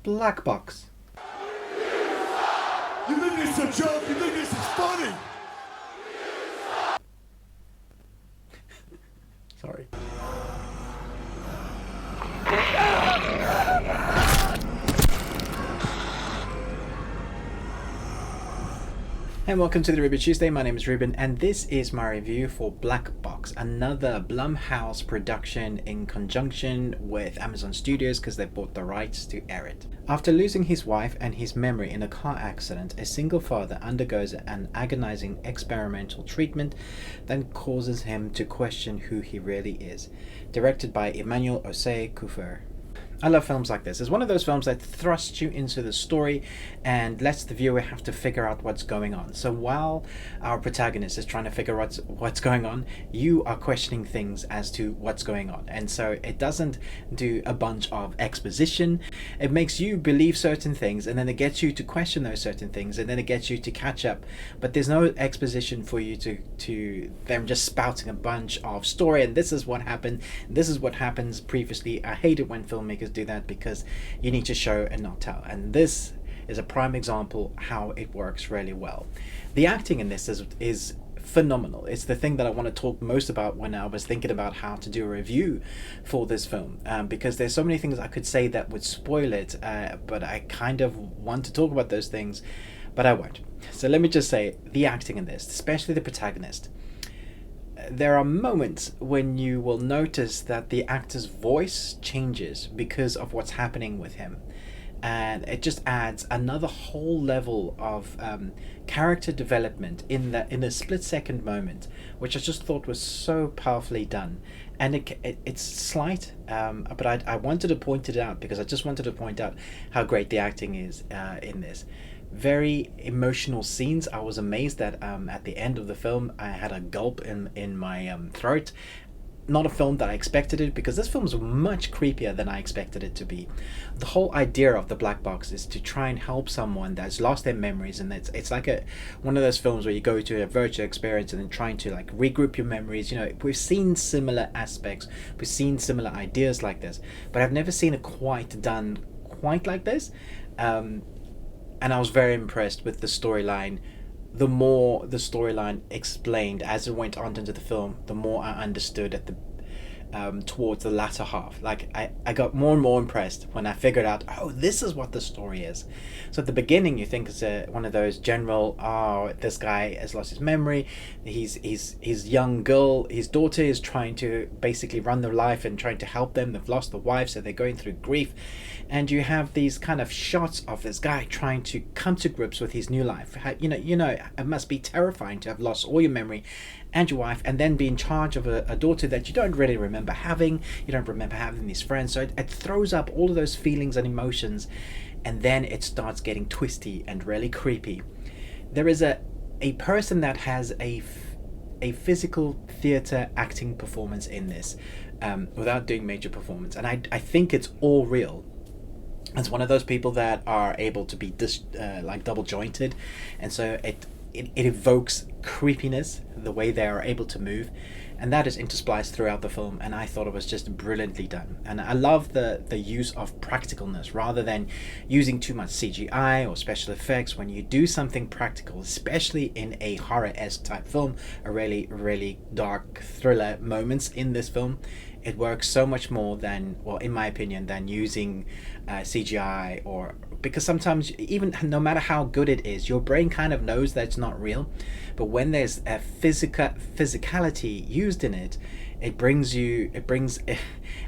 Black Box. You think this is a joke? You think this is funny? Sorry. And welcome to the Ruby Tuesday. My name is Ruben, and this is my review for Black Box, another Blumhouse production in conjunction with Amazon Studios because they bought the rights to air it. After losing his wife and his memory in a car accident, a single father undergoes an agonizing experimental treatment that causes him to question who he really is. Directed by Emmanuel Osei Kufur. I love films like this. It's one of those films that thrusts you into the story and lets the viewer have to figure out what's going on. So while our protagonist is trying to figure out what's going on, you are questioning things as to what's going on. And so it doesn't do a bunch of exposition. It makes you believe certain things, and then it gets you to question those certain things, and then it gets you to catch up. But there's no exposition for you to them just spouting a bunch of story, and this is what happened, this is what happens previously. I hate it when filmmakers do that because you need to show and not tell, and this is a prime example how it works really well. The acting in this is phenomenal. It's the thing that I want to talk most about when I was thinking about how to do a review for this film, because there's so many things I could say that would spoil it, but I kind of want to talk about those things, but I won't. So let me just say, the acting in this, especially the protagonist, there are moments when you will notice that the actor's voice changes because of what's happening with him, and it just adds another whole level of character development in a split-second moment, which I just thought was so powerfully done. And it's slight, but I wanted to point it out because I just wanted to point out how great the acting is in this. Very emotional scenes. I was amazed that at the end of the film I had a gulp in my throat. Not a film that I expected it, because this film is much creepier than I expected it to be. The whole idea of the black box is to try and help someone that's lost their memories, and it's like one of those films where you go to a virtual experience and then trying to like regroup your memories. You know, we've seen similar aspects, we've seen similar ideas like this, but I've never seen it done quite like this. And I was very impressed with the storyline. The more the storyline explained as it went on into the film, the more I understood at the towards the latter half. Like I got more and more impressed when I figured out, oh, this is what the story is. So at the beginning you think it's one of those general, oh, this guy has lost his memory, his young girl, his daughter is trying to basically run their life and trying to help them. They've lost the wife, so they're going through grief, and you have these kind of shots of this guy trying to come to grips with his new life. You know it must be terrifying to have lost all your memory and your wife, and then be in charge of a daughter that you don't really remember having. You don't remember having these friends. So it throws up all of those feelings and emotions, and then it starts getting twisty and really creepy. There is a person that has a physical theater acting performance in this, without doing major performance, and I think it's all real. It's one of those people that are able to be like double jointed, and so it evokes creepiness the way they are able to move, and that is interspliced throughout the film, and I thought it was just brilliantly done. And I love the use of practicalness rather than using too much CGI or special effects. When you do something practical, especially in a horror-esque type film, a really, really dark thriller moments in this film, it works so much more than, well, in my opinion, than using CGI, or because sometimes, even no matter how good it is, your brain kind of knows that it's not real. But when there's a physicality used in it, it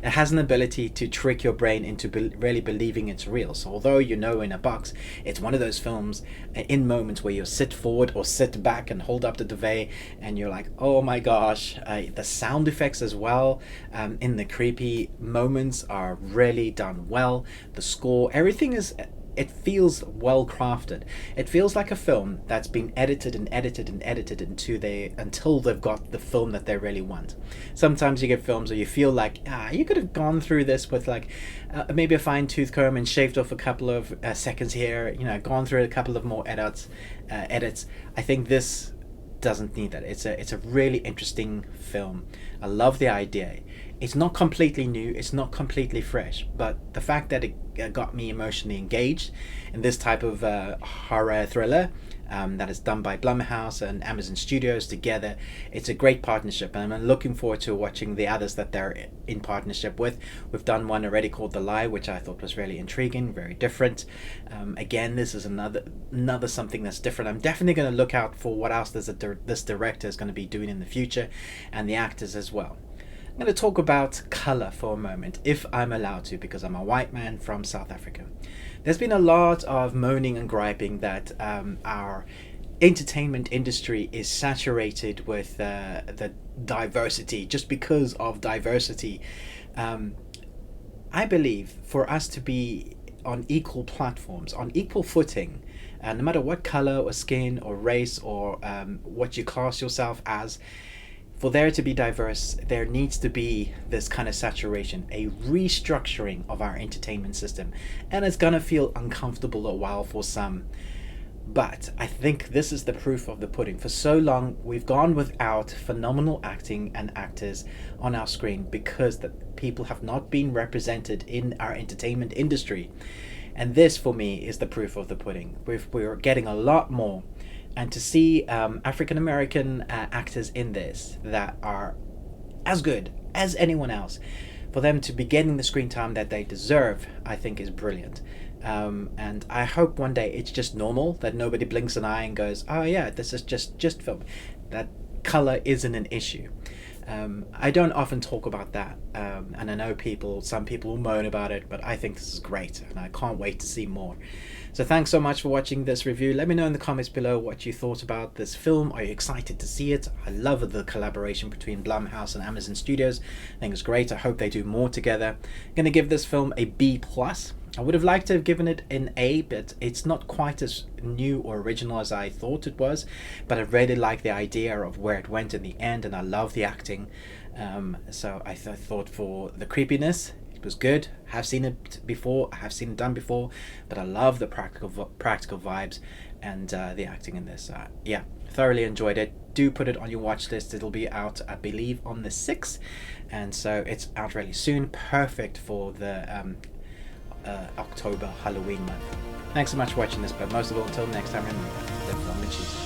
has an ability to trick your brain into really believing it's real. So although you know in a box, it's one of those films in moments where you sit forward or sit back and hold up the duvet, and you're like, oh my gosh. The sound effects as well, in the creepy moments, are really done well. The score, everything is it feels well crafted. It feels like a film that's been edited and edited and edited until they've got the film that they really want. Sometimes you get films where you feel like, you could have gone through this with like maybe a fine tooth comb and shaved off a couple of seconds here, gone through a couple of more edits. I think this doesn't need that. It's a really interesting film. I love the idea. It's not completely new, it's not completely fresh, but the fact that it got me emotionally engaged in this type of horror thriller that is done by Blumhouse and Amazon Studios together, it's a great partnership, and I'm looking forward to watching the others that they're in partnership with. We've done one already called The Lie, which I thought was really intriguing, very different. Again, this is another something that's different. I'm definitely going to look out for what else this director is going to be doing in the future, and the actors as well. I'm going to talk about color for a moment, if I'm allowed to, because I'm a white man from South Africa. There's been a lot of moaning and griping that our entertainment industry is saturated with the diversity just because of diversity. I believe for us to be on equal platforms, on equal footing, no matter what color or skin or race or what you class yourself as, for there to be diverse, there needs to be this kind of saturation, a restructuring of our entertainment system. And it's gonna feel uncomfortable a while for some. But I think this is the proof of the pudding. For so long, we've gone without phenomenal acting and actors on our screen because the people have not been represented in our entertainment industry. And this, for me, is the proof of the pudding. We're getting a lot more. And to see African American actors in this that are as good as anyone else, for them to be getting the screen time that they deserve, I think is brilliant. And I hope one day it's just normal, that nobody blinks an eye and goes, oh yeah, this is just film. That color isn't an issue. I don't often talk about that, and I know some people will moan about it, but I think this is great, and I can't wait to see more. So thanks so much for watching this review. Let me know in the comments below what you thought about this film. Are you excited to see it? I love the collaboration between Blumhouse and Amazon Studios. I think it's great. I hope they do more together. I'm going to give this film a B+. I would have liked to have given it an A, but it's not quite as new or original as I thought it was. But I really like the idea of where it went in the end, and I love the acting. So I thought for the creepiness, it was good. I have seen it before. I have seen it done before, but I love the practical vibes and the acting in this. Yeah, thoroughly enjoyed it. Do put it on your watch list. It'll be out, I believe, on the 6th, and so it's out really soon. Perfect for the October Halloween month. Thanks so much for watching this, but most of all, until next time, remember, live long and cheesy.